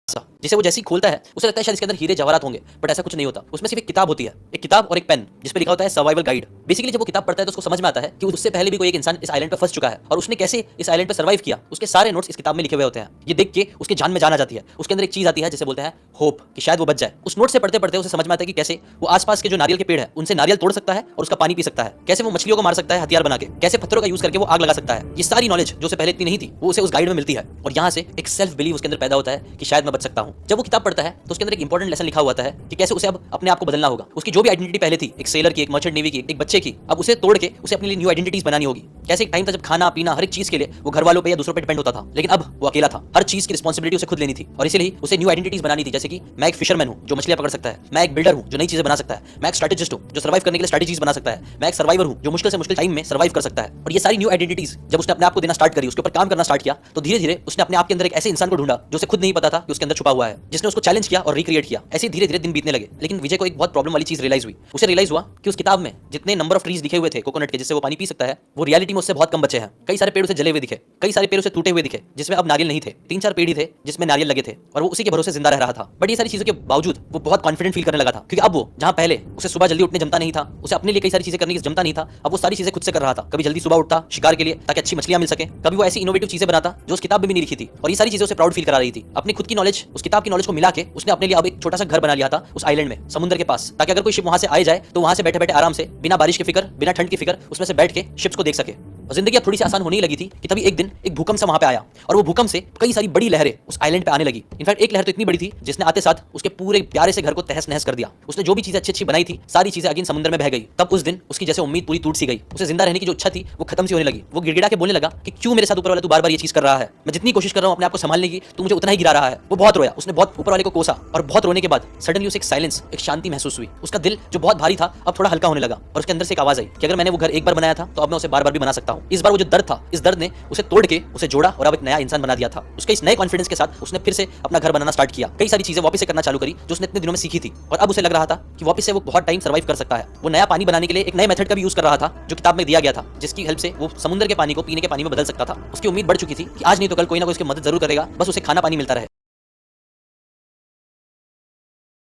जिसे वो जैसे ही खोलता है उसे लगता है शायद इसके अंदर हीरे जवाहरात होंगे, बट ऐसा कुछ नहीं होता। उसमें सिर्फ एक किताब होती है, एक किताब और एक पेन जिस पे लिखा होता है सर्वाइवल गाइड। बेसिकली जब वो किताब पढ़ता है तो उसको समझ में आता है कि उससे पहले भी कोई एक इंसान इस आइलैंड पर फंस चुका है और उसने कैसे इस आइलैंड पर सर्वाइव किया। उसके सारे नोट्स इस किताब में लिखे हुए होते हैं। ये देख के उसके जान में जान आ जाती है। उसके अंदर एक चीज आती है जिसे बोलते हैं होप, कि शायद वो बच जाए। उस नोट से पढ़ते पढ़ते उसे समझ में आता है कि कैसे वो आसपास के जो नारियल के पेड़ है उनसे नारियल तोड़ सकता है और उसका पानी पी सकता है, कैसे वो मछलियों को मार सकता है हथियार बना के, कैसे पत्थरों का यूज करके वो आग लगा सकता है। ये सारी नॉलेज जो उसे पहले इतनी नहीं थी वो उसे उस गाइड में मिलती है और यहाँ से एक सेल्फ बिलीव उसके अंदर पैदा होता है कि शायद मैं बच सकता हूँ। जब वो किताब पढ़ता है तो उसके अंदर एक इंपॉर्टेंट लेसन लिखा हुआ है कि कैसे उसे अब अपने आप को बदलना होगा। उसकी जो भी आइडेंटिटी पहले थी, एक सेलर की, एक मर्चेंट नेवी की, एक बच्चे की, अब उसे तोड़ के उसे अपने लिए न्यू आइडेंटिटीज बनानी होगी। कैसे एक टाइम था जब खाना पीना हर एक चीज के लिए वो घर वालों पे या दूसरों पे डिपेंड होता था, लेकिन अब वो अकेला था। हर चीज की रिस्पांसिबिलिटी उसे खुद लेनी थी और इसीलिए उसे न्यू आइडेंटिटीज बनानी थी। जैसे कि मैं एक फिशरमैन हूं जो मछलियां पकड़ सकता है, मैं एक बिल्डर हूं जो नई चीजें बना सकता है, मैं एक स्ट्रेटेजिस्ट हूं जो सर्वाइव करने के लिए स्ट्रेटेजीज बना सकता है, मैं एक सर्वाइवर हूं जो मुश्किल से मुश्किल टाइम में सर्वाइव कर सकता है। और ये सारी न्यू आइडेंटिटीज जब उसने अपने आप को देना स्टार्ट करी, उसके ऊपर काम करना स्टार्ट किया, तो धीरे धीरे उसने अपने आप के अंदर एक ऐसे इंसान को ढूंढा जो उसे खुद नहीं पता था कि उसके अंदर छुपा हुआ है, जिसने उसको चैलेंज किया और रिक्रिएट किया। ऐसे धीरे धीरे दिन बीतने लगे। लेकिन विजय को एक बहुत प्रॉब्लम वाली चीज रियलाइज हुई। उसे रियलाइज हुआ कि उस किताब में जितने नंबर ऑफ ट्रीज लिखे हुए थे कोकोनट के जिससे वो पानी पी सकता है, वो रियलिटी में उससे बहुत कम बचे हैं। कई सारे पेड़ उसे जले हुए दिखे, कई सारे पेड़ उसे टूटे हुए दिखे जिसमें अब नारियल नहीं थे। 3-4 पेड़ ही थे जिसमें नारियल लगे थे और वो उसी के भरोसे जिंदा रह रहा था। बट ये सारी चीजों के बावजूद वो बहुत कॉन्फिडेंट फील करने लगा था, क्योंकि अब वो जहां पहले उसे सुबह जल्दी उठने जमता नहीं था, उसे अपने लिए कई सारी चीजें करने की जमता नहीं था, अब वो सारी चीजें खुद से कर रहा था। कभी जल्दी सुबह उठता शिकार के लिए ताकि अच्छी मछलियां मिल सके, कभी वो ऐसी इनोवेटिव चीजें बनाता जो उस किताब में भी नहीं लिखी थी, और ये सारी चीजें उसे प्राउड फील करा रही थी। अपनी खुद की नॉलेज उस किताब की नॉलेज को मिला के उसने अपने लिए अब एक छोटा सा घर बना लिया था उस आइलैंड में, समुद्र के पास, ताकि अगर कोई शिप वहां से आ जाए तो वहां से बैठे बैठे आराम से बिना बारिश की फिक्र, बिना ठंड की फिक्र, उसमें से बैठ के शिप्स को देख सके। और जिंदगी अब थोड़ी सी आसान होने ही लगी थी कि तभी एक दिन एक भूकंप से वहां पे आया और वो भूकंप से कई सारी बड़ी लहरें उस आइलैंड पे आने लगी। इनफैक्ट एक लहर तो इतनी बड़ी थी जिसने आते साथ उसके पूरे प्यारे से घर को तहस नहस कर दिया। उसने जो भी चीजें अच्छी अच्छी बनाई थी सारी चीजें अगेन समुद्र में बह गई। तब उस दिन उसकी जैसे उम्मीद पूरी टूट सी गई। उसे जिंदा रहने की जो इच्छा थी वो खत्म सी होने लगी। वो गिड़गिड़ा के बोलने लगा कि क्यों मेरे साथ ऊपर वाला तू बार बार ये चीज कर रहा है, मैं जितनी कोशिश कर रहा हूं अपने आप को संभालने की तू मुझे उतना ही गिरा रहा है। वो बहुत रोया, उसने बहुत ऊपर वाले को कोसा और बहुत रोने के बाद सडनली उसे एक साइलेंस, एक शांति महसूस हुई। उसका दिल जो बहुत भारी था अब थोड़ा हल्का होने लगा और उसके अंदर से एक आवाज आई कि अगर मैंने वो घर एक बार बनाया था तो अब मैं उसे बार बार भी बना सकता हूं। इस बार वो जो दर्द था, इस दर्द ने उसे तोड़ के उसे जोड़ा और अब एक नया इंसान बना दिया था। उसके इस नए कॉन्फिडेंस के साथ उसने फिर से अपना घर बनाना स्टार्ट किया। कई सारी चीजें वापस से करना चालू करी जो उसने इतने दिनों में सीखी थी और अब उसे लग रहा था कि वापस से वो बहुत टाइम सर्वाइव कर सकता है। वो नया पानी बनाने के लिए एक नए मेथड का भी यूज कर रहा था जो किताब में दिया गया था, जिसकी हेल्प से वो समुद्र के पानी को पीने के पानी में बदल सकता था। उसकी उम्मीद बढ़ चुकी थी कि आज नहीं तो कल कोई ना कोई उसकी मदद जरूर करेगा, बस उसे खाना पानी मिलता रहे।